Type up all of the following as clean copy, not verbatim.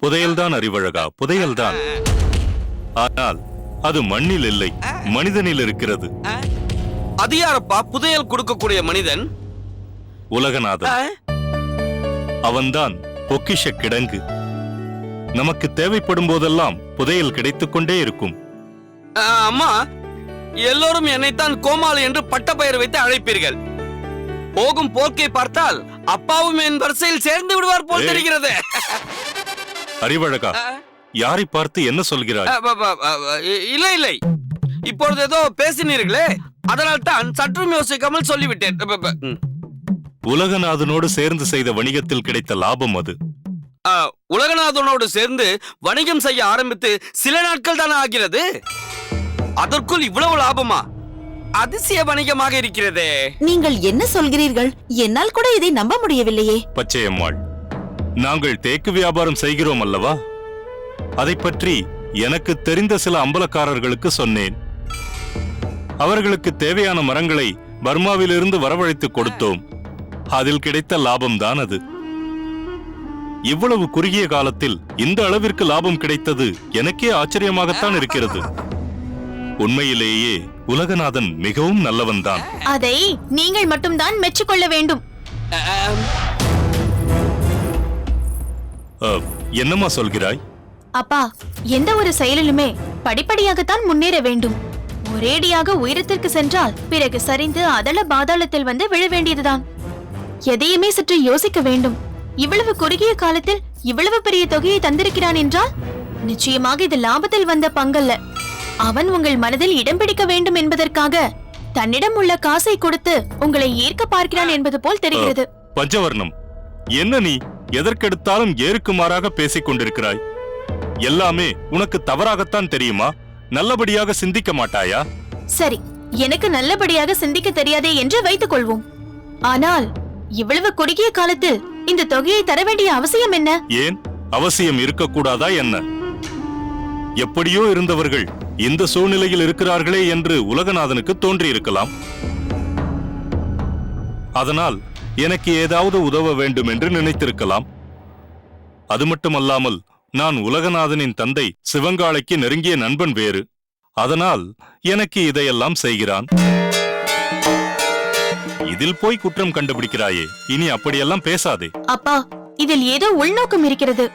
புதையல்தான் அறிவழகா, புதையல்தான். ஆனால் அது மண்ணில் இல்லை, மனிதனில் இருக்கிறது. அது யாரப்பா புதையல் கொடுக்கக்கூடிய மனிதன்? உலகநாதன். அவன்தான் பொக்கிஷ கிடங்கு. நமக்கு தேவைப்படும் போதெல்லாம் புதையல் கிடைத்துக் கொண்டே இருக்கும். அம்மா, எல்லோரும் என்னைத்தான் கோமாளி என்று பட்ட பெயர் வைத்து அழைப்பீர்கள். போகும் போக்கை பார்த்தால் அப்பாவும் என் வரிசையில் சேர்ந்து விடுவார் போல் தெரிகிறது. அறிவழகா, யாரை பார்த்து என்ன சொல்கிறாய்? இல்லை இல்லை, இப்பொழுது ஏதோ பேசினீர்களே, அதனால் தான் சற்றும் யோசிக்காமல் சொல்லிவிட்டேன். உலகநாதனோடு சேர்ந்து செய்த வணிகத்தில் கிடைத்த லாபம் அது. உலகநாதனோடு சேர்ந்து வணிகம் செய்ய ஆரம்பித்து சில நாட்கள் தானே ஆகிறது, அதற்குள் இவ்வளவு லாபமா? அதிசய வணிகமாக இருக்கிறதே. நீங்கள் என்ன சொல்கிறீர்கள்? என்னால் கூட இதை நம்ப முடியவில்லையே. பச்சையம்மாள், நாங்கள் தேக்கு வியாபாரம் செய்கிறோம் அல்லவா? அதை பற்றி எனக்கு தெரிந்த சில அம்பலக்காரர்களுக்கு சொன்னேன். அவர்களுக்கு தேவையான மரங்களை பர்மாவிலிருந்து வரவழைத்து கொடுத்தோம். அதில் கிடைத்த லாபம்தான் அது. இவ்வளவு குறுகிய காலத்தில் இந்த அளவிற்கு லாபம் கிடைத்தது எனக்கே ஆச்சரியமாகத்தான் இருக்கிறது. உண்மையிலேயே உலகநாதன் மிகவும் நல்லவன்தான். அதை நீங்கள் மட்டும்தான் மெச்சிக்கொள்ள வேண்டும். என்னம்மா சொல்கிறாய்? அப்பா, எந்த ஒரு செயலிலுமே படிப்படியாகத்தான் முன்னேற வேண்டும். ஒரேடியாக உயரத்திற்கு சென்றால் பிறகு சரிந்து அதள பாதாளத்தில் வந்து விழ வேண்டியதுதான். எதையுமே சற்று யோசிக்க வேண்டும். இவ்வளவு குறுகிய காலத்தில் இவ்வளவு பெரிய தொகையை தந்திருக்கிறான் என்றால் நிச்சயமாக இது லாபத்தில் வந்த பங்கல்ல. அவன் உங்கள் மனதில் இடம் பிடிக்க வேண்டும் என்பதற்காக தன்னிடம் உள்ள காசை கொடுத்து உங்களை ஏற்க பார்க்கிறான் என்பது போல் தெரிகிறது. பஞ்சவர்ணம், என்ன நீ எதற்கெடுத்தாலும் ஏருக்கு மாறாக பேசிக் கொண்டிருக்கிறாய்? எல்லாமே உனக்கு தவறாகத்தான் தெரியுமா? நல்லபடியாக சிந்திக்க மாட்டாயா? சரி, எனக்கு நல்லபடியாக சிந்திக்க தெரியாதே என்று வைத்துக் கொள்வோம். ஆனால் இவ்வளவு குறுகிய காலத்தில் இந்த தொகையை தர வேண்டிய அவசியம் என்ன? ஏன் அவசியம் இருக்கக்கூடாதா என்ன? எப்படியோ இருந்தவர்கள் இந்த சூழ்நிலையில் இருக்கிறார்களே என்று உலகநாதனுக்கு தோன்றியிருக்கலாம். அதனால் எனக்கு ஏதாவது உதவ வேண்டும் என்று நினைத்திருக்கலாம். அது மட்டுமல்லாமல் நான் உலகநாதனின் தந்தை சிவங்காளைக்கு நெருங்கிய நண்பன் வேறு. அதனால் எனக்கு இதையெல்லாம் செய்கிறான். இதில் போய் குற்றம் கண்டுபிடிக்கிறாயே, இனி அப்படியெல்லாம் பேசாதே. அப்பா, இதில் ஏதோ உள்நோக்கம் இருக்கிறது.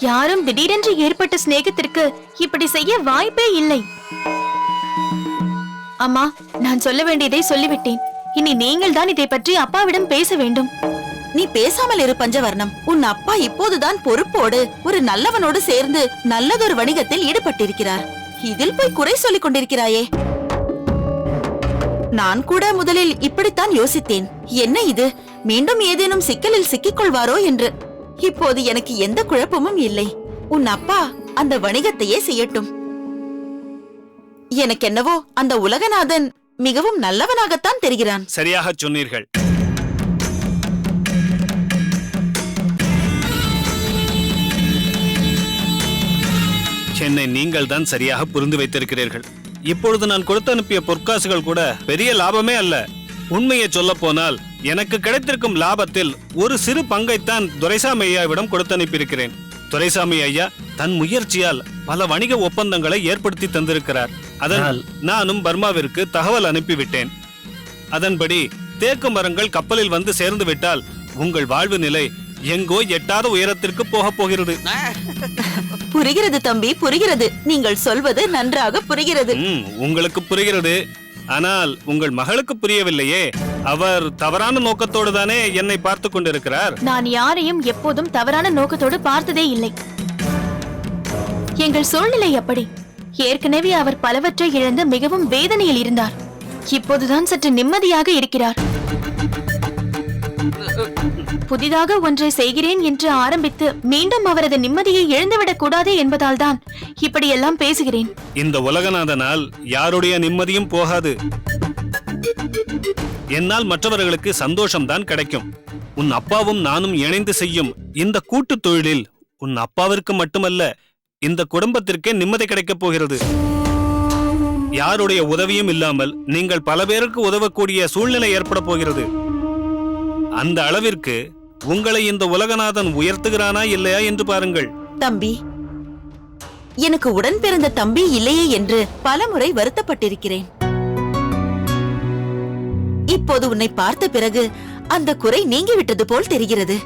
யாரும் திடீரென்று ஏற்பட்ட சிநேகத்திற்கு இப்படி செய்ய வாய்ப்பே இல்லை. அம்மா, நான் சொல்ல வேண்டியதை சொல்லிவிட்டேன். இனி நீங்கள் தான் இதை பற்றி அப்பாவிடம் பேச வேண்டும். நீ பேசாமல் இரு பஞ்சவர்ணம். உன் அப்பா இப்போதுதான் பொறுப்போடு ஒரு நல்லவனோடு சேர்ந்து நல்லதொரு வணிகத்தில் ஈடுபட்டிருக்கிறார். இதில் போய் குறை சொல்லிக் கொண்டிருக்கிறாயே. நான் கூட முதலில் இப்படித்தான் யோசித்தேன். என்ன இது, மீண்டும் ஏதேனும் சிக்கலில் சிக்கிக் கொள்வாரோ என்று. இப்போது எனக்கு எந்த குழப்பமும் இல்லை. உன் அப்பா அந்த வணிகத்தையே செய்யட்டும். எனக்கென்னவோ அந்த உலகநாதன் மிகவும் நல்லவனாகத்தான் தெரிகிறான். சரியாக சொன்னீர்கள். என்னை நீங்கள் தான் சரியாக புரிந்து வைத்திருக்கிறீர்கள். இப்பொழுது நான் கொடுத்து அனுப்பிய பொற்காசுகள் கூட பெரிய லாபமே அல்ல. உண்மையை சொல்ல போனால் எனக்கு கிடைத்திருக்கும் லாபத்தில் ஒரு சிறு பங்கைத்தான் துரைசாமி ஐயாவிடம் கொடுத்து அனுப்பியிருக்கிறேன். துரைசாமி ஐயா தன் முயற்சியால் பல வணிக ஒப்பந்தங்களை ஏற்படுத்தி தந்திருக்கிறார். அதனால் நானும் பர்மாவிற்கு தகவல் அனுப்பிவிட்டேன். அதன்படி தேக்கு மரங்கள் கப்பலில் வந்து சேர்ந்து விட்டால் உங்கள் வாழ்வு நிலை எங்கோ எட்டாத உயரத்திற்கு போக போகிறது. புரிகிறது தம்பி, புரிகிறது. நீங்கள் சொல்வது நன்றாக புரிகிறது. உங்களுக்கு புரிகிறது. ஆனால் உங்கள் மகளுக்கு புரியவில்லையே. அவர் தவறான நோக்கத்தோடு தானே என்னை பார்த்து கொண்டிருக்கிறார். நான் யாரையும் எப்போதும் தவறான நோக்கத்தோடு பார்த்ததே இல்லை. எங்கள் சூழ்நிலை அப்படி. ஏற்கனவே அவர் பலவற்றை இழந்து மிகவும் வேதனையில் இருந்தார். இப்போதுதான் சற்று நிம்மதியாக இருக்கிறார். புதிதாக ஒன்றை செய்கிறேன் என்று ஆரம்பித்து மீண்டும் அவரது நிம்மதியை இழந்துவிடக் கூடாது என்பதால் தான் இப்படியெல்லாம் பேசுகிறேன். இந்த உலகநாதனால் யாருடைய நிம்மதியும் போகாது. என்னால் மற்றவர்களுக்கு சந்தோஷம்தான் கிடைக்கும். உன் அப்பாவும் நானும் இணைந்து செய்யும் இந்த கூட்டு தொழிலில் உன் அப்பாவிற்கு மட்டுமல்ல, இந்த குடும்பத்திற்கே நிம்மதி கிடைக்கப் போகிறது. யாருடைய உதவியும் இல்லாமல் நீங்கள் பல பேருக்கு உதவக்கூடிய சூழ்நிலை ஏற்பட போகிறது. அந்த அளவிற்கு உங்களை இந்த உலகநாதன் உயர்த்துகிறானா இல்லையா என்று பாருங்கள். தம்பி, எனக்கு உடன் பிறந்த தம்பி இல்லையே என்று பலமுறை வருத்தப்பட்டிருக்கிறேன். இப்போது உன்னை பார்த்த பிறகு அந்த குறை நீங்கிவிட்டது போல் தெரிகிறது.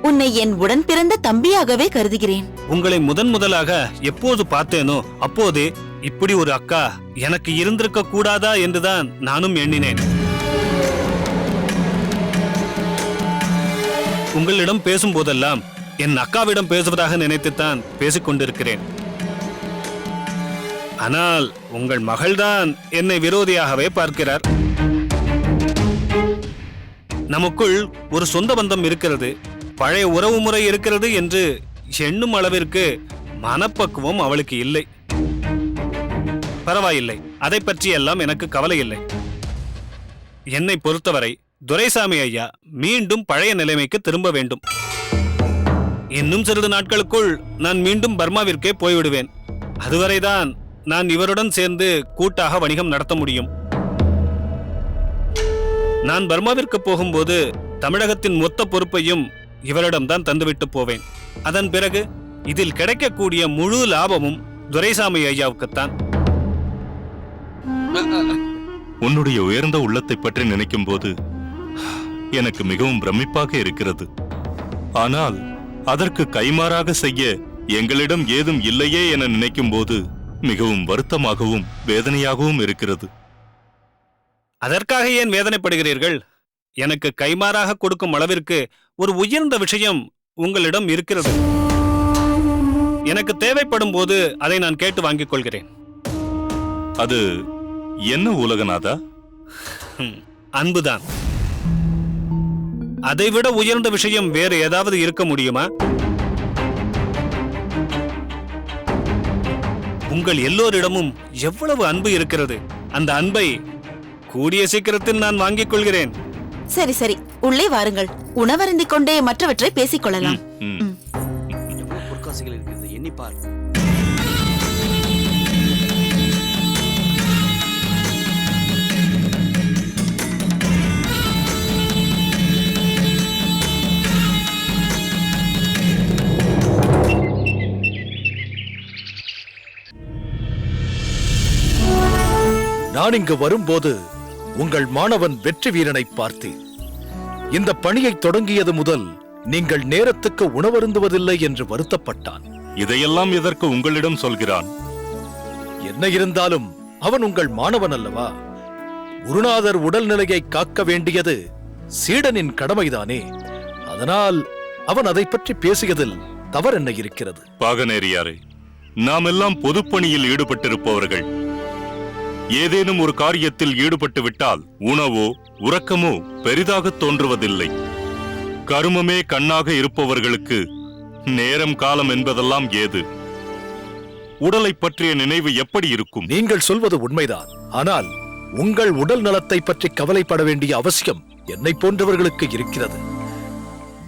உன்னை என் உடன் பிறந்த தம்பியாகவே கருதுகிறேன். உங்களை முதலாக எப்போது பார்த்தேனோ அப்போதே இப்படி ஒரு அக்கா எனக்கு இருந்திருக்க கூடாதா என்றுதான் நானும் எண்ணினேன். உங்களிடம் பேசும்போதெல்லாம் என் அக்காவிடம் பேசுவதாக நினைத்துத்தான் பேசிக் கொண்டிருக்கிறேன். ஆனால் உங்கள் மகள்தான் என்னை விரோதியாகவே பார்க்கிறார். நமக்குள் ஒரு சொந்த பந்தம் இருக்கிறது, பழைய உறவு முறை இருக்கிறது என்று எண்ணும் அளவிற்கு மனப்பக்குவம் அவளுக்கு இல்லை. பரவாயில்லை, அதை பற்றியெல்லாம் எனக்கு கவலை இல்லை. என்னை பொறுத்தவரை துரைசாமி ஐயா மீண்டும் பழைய நிலைமைக்கு திரும்ப வேண்டும். இன்னும் சிறிது நாட்களுக்குள் நான் மீண்டும் பர்மாவிற்கே போய்விடுவேன். அதுவரைதான் நான் இவருடன் சேர்ந்து கூட்டாக வணிகம் நடத்த முடியும். நான் பர்மாவிற்கு போகும்போது தமிழகத்தின் மொத்த பொறுப்பையும் இவரிடம்தான் தந்துவிட்டு போவேன். அதன் பிறகு இதில் கிடைக்கக்கூடிய முழு லாபமும் துரைசாமி ஐயாவுக்குத்தான். உன்னுடைய உயர்ந்த உள்ளத்தை பற்றி நினைக்கும் போது எனக்கு மிகவும் பிரமிப்பாக இருக்கிறது. ஆனால் அதற்கு கைமாறாக செய்ய எங்களிடம் ஏதும் இல்லையே என நினைக்கும் போது மிகவும் வருத்தமாகவும் வேதனையாகவும் இருக்கிறது. அதற்காக ஏன் வேதனைப்படுகிறீர்கள்? எனக்கு கைமாறாக கொடுக்கும் அளவிற்கு ஒரு உயர்ந்த விஷயம் உங்களிடம் இருக்கிறது. எனக்கு தேவைப்படும் போது அதை நான் கேட்டு வாங்கிக் கொள்கிறேன். அது என்ன உலகநாதா? அன்புதான். அதைவிட உயர்ந்த விஷயம் வேறு ஏதாவது இருக்க முடியுமா? உங்கள் எல்லோரிடமும் எவ்வளவு அன்பு இருக்கிறது. அந்த அன்பை கூடிய சீக்கிரத்தில் நான் வாங்கிக் கொள்கிறேன். சரி சரி, உள்ளே வாருங்கள். உணவருந்திக் கொண்டே மற்றவற்றை பேசிக் கொள்ளலாம். பொற்காசுகள் இருக்கிறது, எண்ணிப்பார். நான் இங்கு வரும்போது உங்கள் மாணவன் வெற்றி வீரனை பார்த்தேன். இந்த பணியை தொடங்கியது முதல் நீங்கள் நேரத்துக்கு உணவருந்துவதில்லை என்று வருத்தப்பட்டான். இதையெல்லாம் எதற்கு உங்களிடம் சொல்கிறான்? என்ன இருந்தாலும் அவன் உங்கள் மாணவன் அல்லவா? குருநாதர் உடல்நிலையை காக்க வேண்டியது சீடனின் கடமைதானே. அதனால் அவன் அதை பற்றி பேசியதில் தவறென்ன இருக்கிறது? பாகனேரியாரே, நாம் எல்லாம் பொதுப்பணியில் ஈடுபட்டிருப்பவர்கள். ஏதேனும் ஒரு காரியத்தில் ஈடுபட்டு விட்டால் உணவோ உறக்கமோ பெரிதாக தோன்றுவதில்லை. கருமமே கண்ணாக இருப்பவர்களுக்கு நேரம் காலம் என்பதெல்லாம் ஏது? உடலை பற்றிய நினைவு எப்படி இருக்கும்? நீங்கள் சொல்வது உண்மைதான். ஆனால் உங்கள் உடல் நலத்தை பற்றி கவலைப்பட வேண்டிய அவசியம் என்னை போன்றவர்களுக்கு இருக்கிறது.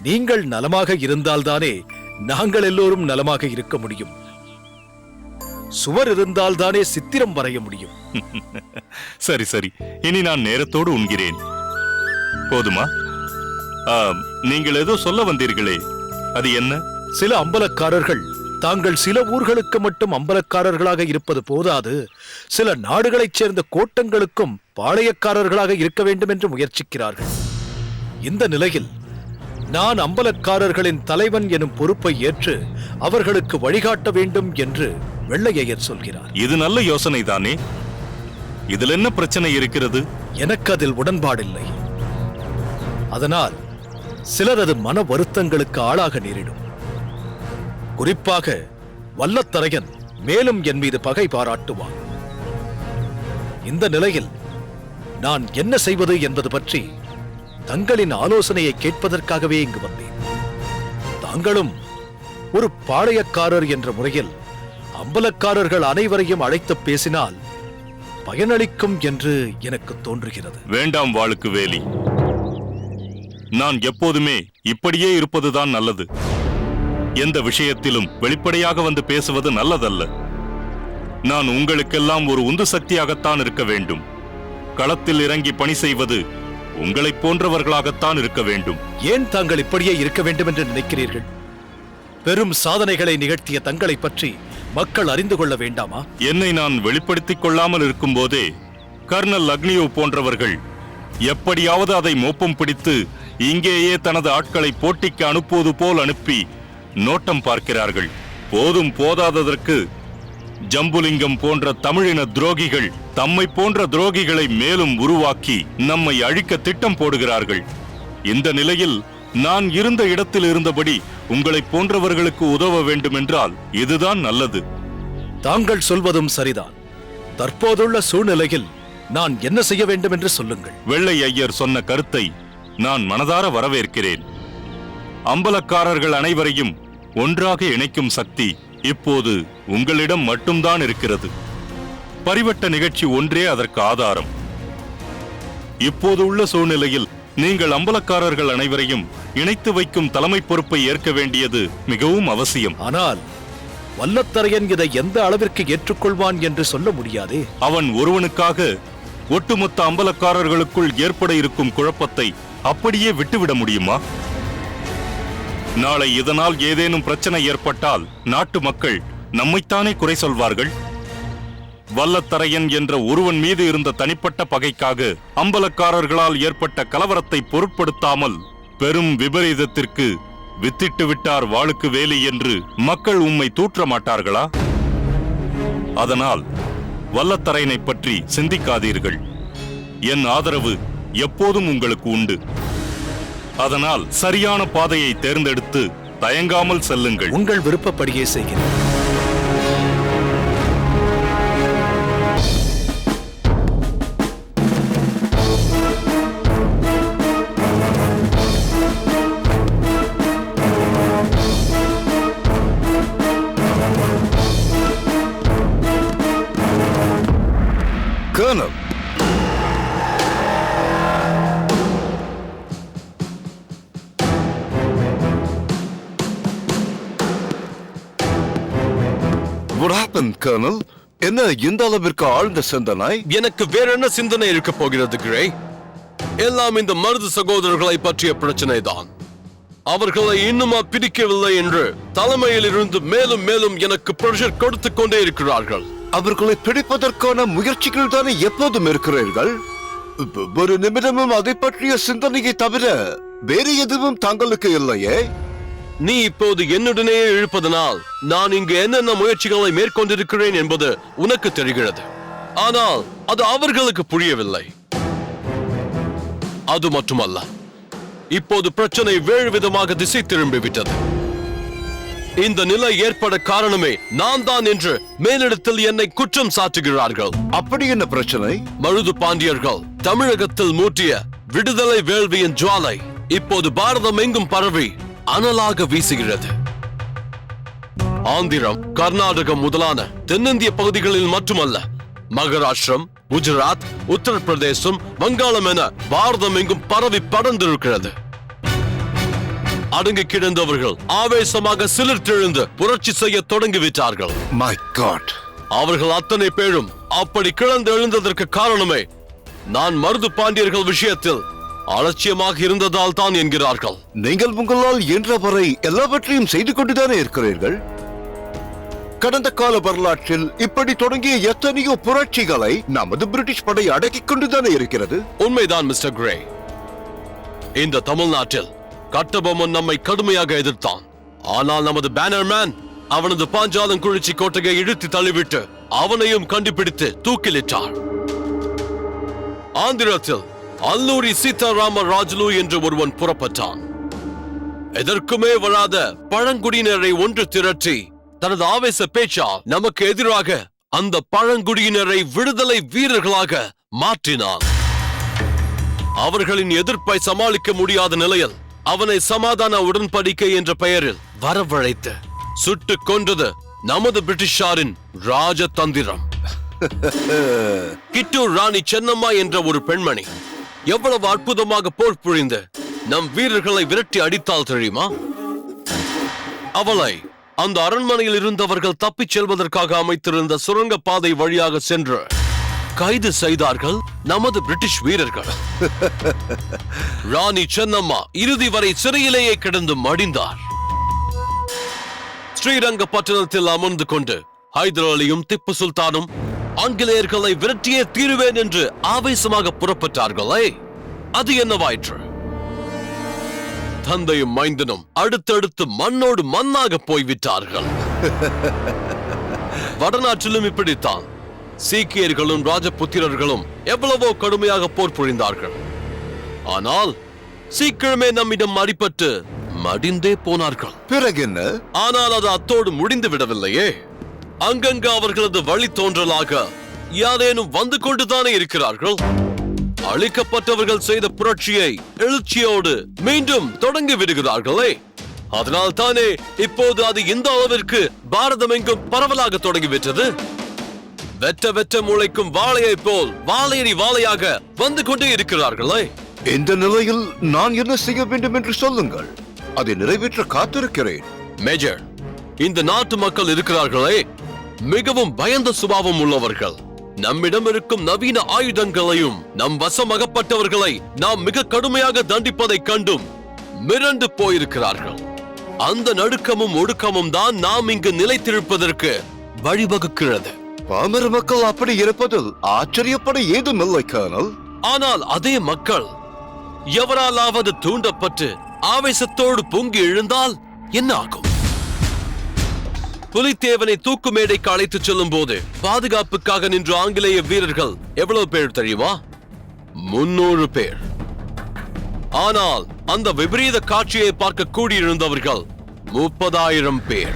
நீங்கள் நலமாக இருந்தால்தானே நாங்கள் எல்லோரும் நலமாக இருக்க முடியும். சுவர் இருந்தால்தானே சித்திரம் வரைய முடியும். சரி சரி, இனி நான் நேரத்தோடு உண்கிறேன். போதுமா? நீங்கள் ஏதோ சொல்ல வந்தீர்களே, அது என்ன? சில அம்பலக்காரர்கள் தாங்கள் சில ஊர்களுக்கு மட்டும் அம்பலக்காரர்களாக இருப்பது போதாது, சில நாடுகளைச் சேர்ந்த கோட்டங்களுக்கும் பாளையக்காரர்களாக இருக்க வேண்டும் என்று முயற்சிக்கிறார்கள். இந்த நிலையில் நான் அம்பலக்காரர்களின் தலைவன் எனும் பொறுப்பை ஏற்று அவர்களுக்கு வழிகாட்ட வேண்டும் என்று வெள்ளையர் சொல்கிறார். இது நல்ல யோசனை தானே. இதில் என்ன பிரச்சனை இருக்கிறது? எனக்கு அதில் உடன்பாடில்லை. அதனால் சிலரது மன வருத்தங்களுக்கு ஆளாக நேரிடும். குறிப்பாக வல்லத்தரையன் மேலும் என் மீது பகை பாராட்டுவான். இந்த நிலையில் நான் என்ன செய்வது என்பது பற்றி தங்களின் ஆலோசனையை கேட்பதற்காகவே இங்கு வந்தேன். தாங்களும் ஒரு பாளையக்காரர் என்ற முறையில் அம்பலக்காரர்கள் அனைவரையும் அழைத்து பேசினால் பயனளிக்கும் என்று எனக்கு தோன்றுகிறது. வேண்டாம் வாளுக்கு வேலி. நான் எப்போதுமே இப்படியே இருப்பதுதான் நல்லது. எந்த விஷயத்திலும் வெளிப்படையாக வந்து பேசுவது நல்லதல்ல. நான் உங்களுக்கெல்லாம் ஒரு உந்து சக்தியாகத்தான் இருக்க வேண்டும். களத்தில் இறங்கி பணி செய்வது உங்களைப் போன்றவர்களாகத்தான் இருக்க வேண்டும். ஏன் தாங்கள் இப்படியே இருக்க வேண்டும் என்று நினைக்கிறீர்கள்? பெரும் சாதனைகளை நிகழ்த்திய தங்களை பற்றி மக்கள் அறிந்து கொள்ள வேண்டாமா? என்னை நான் வெளிப்படுத்திக் கொள்ளாமல் இருக்கும்போதே கர்னல் அக்னியோ போன்றவர்கள் எப்படியாவது அதை மோப்பம் பிடித்து இங்கேயே தனது ஆட்களை போட்டிக்கு அனுப்புவது போல் அனுப்பி நோட்டம் பார்க்கிறார்கள். போதும் போதாததற்கு ஜம்புலிங்கம் போன்ற தமிழின துரோகிகள் தம்மை போன்ற துரோகிகளை மேலும் உருவாக்கி நம்மை அழிக்க திட்டம் போடுகிறார்கள். இந்த நிலையில் நான் இருந்த இடத்தில் இருந்தபடி உங்களை போன்றவர்களுக்கு உதவ வேண்டுமென்றால் இதுதான் நல்லது. தாங்கள் சொல்வதும் சரிதான். தற்போதுள்ள சூழ்நிலையில் நான் என்ன செய்ய வேண்டும் என்று சொல்லுங்கள். வெள்ளை ஐயர் சொன்ன கருத்தை நான் மனதார வரவேற்கிறேன். அம்பலக்காரர்கள் அனைவரையும் ஒன்றாக இணைக்கும் சக்தி இப்போது உங்களிடம் மட்டும்தான் இருக்கிறது. பரிவட்ட நிகழ்ச்சி ஒன்றே அதற்கு ஆதாரம். இப்போது உள்ள சூழ்நிலையில் நீங்கள் அம்பலக்காரர்கள் அனைவரையும் இணைத்து வைக்கும் தலைமை பொறுப்பை ஏற்க வேண்டியது மிகவும் அவசியம். ஆனால் வல்லத்தரையன் இதை எந்த அளவிற்கு ஏற்றுக்கொள்வான் என்று சொல்ல முடியாதே. அவன் ஒருவனுக்காக ஒட்டுமொத்த அம்பலக்காரர்களுக்குள் ஏற்பட இருக்கும் குழப்பத்தை அப்படியே விட்டுவிட முடியுமா? நாளை இதனால் ஏதேனும் பிரச்சனை ஏற்பட்டால் நாட்டு மக்கள் நம்மைத்தானே குறை சொல்வார்கள். வல்லத்தரையன் என்ற ஒருவன் மீது இருந்த தனிப்பட்ட பகைக்காக அம்பலக்காரர்களால் ஏற்பட்ட கலவரத்தை பொருட்படுத்தாமல் பெரும் விபரீதத்திற்கு வித்திட்டு விட்டார் வாளுக்கு வேலி என்று மக்கள் உம்மை தூற்ற மாட்டார்களா? அதனால் வல்லத்தரையனை பற்றி சிந்திக்காதீர்கள். என் ஆதரவு எப்போதும் உங்களுக்கு உண்டு. அதனால் சரியான பாதையை தேர்ந்தெடுத்து தயங்காமல் செல்லுங்கள். உங்கள் விருப்பப்படியே செய்கிறேன். Colonel. What happened, Colonel? என்ன இந்த அளவிற்கு ஆழ்ந்த சிந்தனை? எனக்கு வேற என்ன சிந்தனை இருக்க போகிறது கிரே? எல்லாம் இந்த மருது சகோதரர்களை பற்றிய பிரச்சனை தான். அவர்களை இன்னுமா பிடிக்கவில்லை என்று தலைமையில் இருந்து மேலும் மேலும் எனக்கு பிரஷர் கொடுத்து கொண்டே இருக்கிறார்கள். அவர்களை பிடிப்பதற்கான முயற்சிகள் தானே எப்போதும் இருக்கிறீர்கள். ஒரு நிமிடமும் அதை பற்றிய சிந்தனையை தவிர வேறு எதுவும் தங்களுக்கு இல்லையே. நீ இப்போது என்னுடனே இழுப்பதனால் நான் இங்கு என்னென்ன முயற்சிகளை மேற்கொண்டிருக்கிறேன் என்பது உனக்கு தெரிகிறது. ஆனால் அது அவர்களுக்கு புரியவில்லை. அது மட்டுமல்ல, இப்போது பிரச்சனை வேறு விதமாக திசை திரும்பிவிட்டது. இந்த நிலை ஏற்பட காரணமே நான் தான் என்று மேலிடத்தில் என்னை குற்றம் சாட்டுகிறார்கள். அப்படி என்ன பிரச்சனை? மருது பாண்டியர்கள் தமிழகத்தில் மூட்டிய விடுதலை வேள்வியின் ஜுவாலை இப்போது பாரதம் எங்கும் பரவி அனலாக வீசுகிறது. ஆந்திரம், கர்நாடகம் முதலான தென்னிந்திய பகுதிகளில் மட்டுமல்ல, மகாராஷ்டிரம், குஜராத், உத்தரப்பிரதேசம், வங்காளம் என பாரதம் எங்கும் பரவி படர்ந்திருக்கிறது. அடங்கி கிடந்தவர்கள் ஆவேசமாக சிலிர்த்தெழுந்து புரட்சி செய்ய தொடங்கிவிட்டார்கள். My God. அவர்கள் அத்தனை பேரும் அப்படி கிளந்து எழுந்ததற்கு காரணமே நான் மருது பாண்டியர்கள் விஷயத்தில் அலட்சியமாக இருந்ததால் தான் என்கிறார்கள். நீங்கள் உங்களால் இயன்றவரை எல்லாவற்றையும் செய்து கொண்டுதானே இருக்கிறீர்கள். கடந்த கால வரலாற்றில் இப்படி தொடங்கிய எத்தனையோ புரட்சிகளை நமது பிரிட்டிஷ் படை அடக்கிக் கொண்டுதானே இருக்கிறது. உண்மைதான் மிஸ்டர் கிரே. இந்த தமிழ்நாட்டில் கட்டபொம்மன் நம்மை கடுமையாக எதிர்த்தான். ஆனால் நமது பேனர்மேன் அவனது பாஞ்சாலங்குறிச்சி கோட்டையை இழுத்து தள்ளிவிட்டு அவனையும் கண்டுபிடித்து தூக்கிலிட்டார். ஆந்திரத்தில் அல்லூரி சீதாராம ராஜுலு என்று ஒருவன் புறப்பட்டான். எதற்குமே வராத பழங்குடியினரை ஒன்று திரட்டி தனது ஆவேச பேச்சால் நமக்கு எதிராக அந்த பழங்குடியினரை விடுதலை வீரர்களாக மாற்றினான். அவர்களின் எதிர்ப்பை சமாளிக்க முடியாத நிலையில் அவனை சமாதான உடன்படிக்கை என்ற பெயரில் வரவழைத்து சுட்டு கொன்றது நமது பிரிட்டிஷாரின் ராஜதந்திரம். கிட்டூர் ராணி சென்னம்மா என்ற ஒரு பெண்மணி எவ்வளவு அற்புதமாக போர் புரிந்து நம் வீரர்களை விரட்டி அடித்தால் தெரியுமா? அவளை அந்த அரண்மனையில் இருந்தவர்கள் தப்பிச் செல்வதற்காக அமைத்திருந்த சுரங்க பாதை வழியாக சென்று கைது செய்தார்கள் நமது பிரிட்டிஷ் வீரர்கள். ராணி சென்னம்மா இறுதி வரை சிறையிலேயே கிடந்து மடிந்தார். ஸ்ரீரங்கப்பட்டணத்தில் அமர்ந்து கொண்டு ஹைதர் அலியும் திப்பு சுல்தானும் ஆங்கிலேயர்களை விரட்டியே தீருவேன் என்று ஆவேசமாக புறப்பட்டார்களே, அது என்னவாயிற்று? தந்தையும் மைந்தனும் அடுத்தடுத்து மண்ணோடு மண்ணாக போய்விட்டார்கள். வடநாட்டிலும் இப்படித்தான். சீக்கியர்களும் ராஜபுத்திரர்களும் எவ்வளவோ கடுமையாக போர் புரிந்தார்கள். ஆனால் சீக்கிரமே நம்மிடம் அடிபட்டு மடிந்தே போனார்கள். பிறகு என்ன? ஆனால் அது அத்தோடு முடிந்து விடவில்லையே. அங்கங்க அவர்களது வழி தோன்றலாக யாரேனும் வந்து கொண்டுதானே இருக்கிறார்கள். அழிக்கப்பட்டவர்கள் செய்த புரட்சியை எழுச்சியோடு மீண்டும் தொடங்கி விடுகிறார்களே. அதனால் தானே இப்போது அது இந்த அளவிற்கு பாரதம் எங்கும் பரவலாக தொடங்கிவிட்டது. வெட்ட வெட்ட முளைக்கும் வாழையை போல் வாழையடி வாழையாக வந்து கொண்டே இருக்கிறார்களே. இந்த நிலையில் நான் என்ன செய்ய வேண்டும் என்று சொல்லுங்கள், அதை நிறைவேற்ற காத்திருக்கிறேன். மேஜர், இந்த நாட்டு மக்கள் இருக்கிறார்களே, மிகவும் பயந்த சுபாவம் உள்ளவர்கள். நம்மிடம் இருக்கும் நவீன ஆயுதங்களையும் நம் வசம் அகப்பட்டவர்களை நாம் மிக கடுமையாக தண்டிப்பதை கண்டும் மிரண்டு போயிருக்கிறார்கள். அந்த நடுக்கமும் ஒடுக்கமும் தான் நாம் இங்கு நிலைத்திருப்பதற்கு வழிவகுக்கிறது. பாமர மக்கள் அப்படி இருப்பதில் ஆச்சரியப்பட ஏதும் இல்லை கர்னல். ஆனால் அதே மக்கள் எவராலாவது தூண்டப்பட்டு ஆவேசத்தோடு பொங்கி எழுந்தால் என்ன ஆகும்? புலித்தேவனை தூக்கு மேடைக்கு அழைத்துச் செல்லும் போது பாதுகாப்புக்காக நின்ற ஆங்கிலேய வீரர்கள் எவ்வளவு பேர் தெரியுமா? 300 பேர். ஆனால் அந்த விபரீத காட்சியை பார்க்க கூடியிருந்தவர்கள் 30,000 பேர்.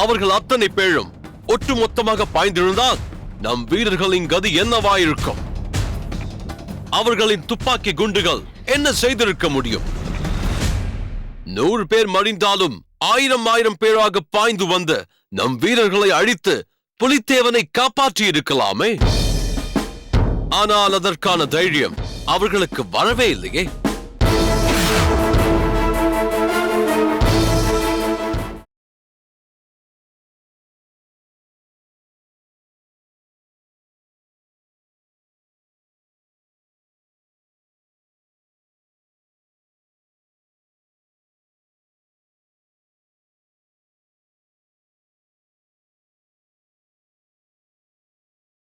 அவர்கள் அத்தனை பேரும் ஒட்டுமொத்தமாக பாய்ந்திருந்தால் நம் வீரர்களின் கதி என்னவாயிருக்கும்? அவர்களின் துப்பாக்கி குண்டுகள் என்ன செய்திருக்க முடியும்? 100 பேர் மடிந்தாலும் 1000 பேராக பாய்ந்து வந்து நம் வீரர்களை அழித்து புலித்தேவனை காப்பாற்றி இருக்கலாமே. ஆனால் அதற்கான தைரியம் அவர்களுக்கு வரவே இல்லையே.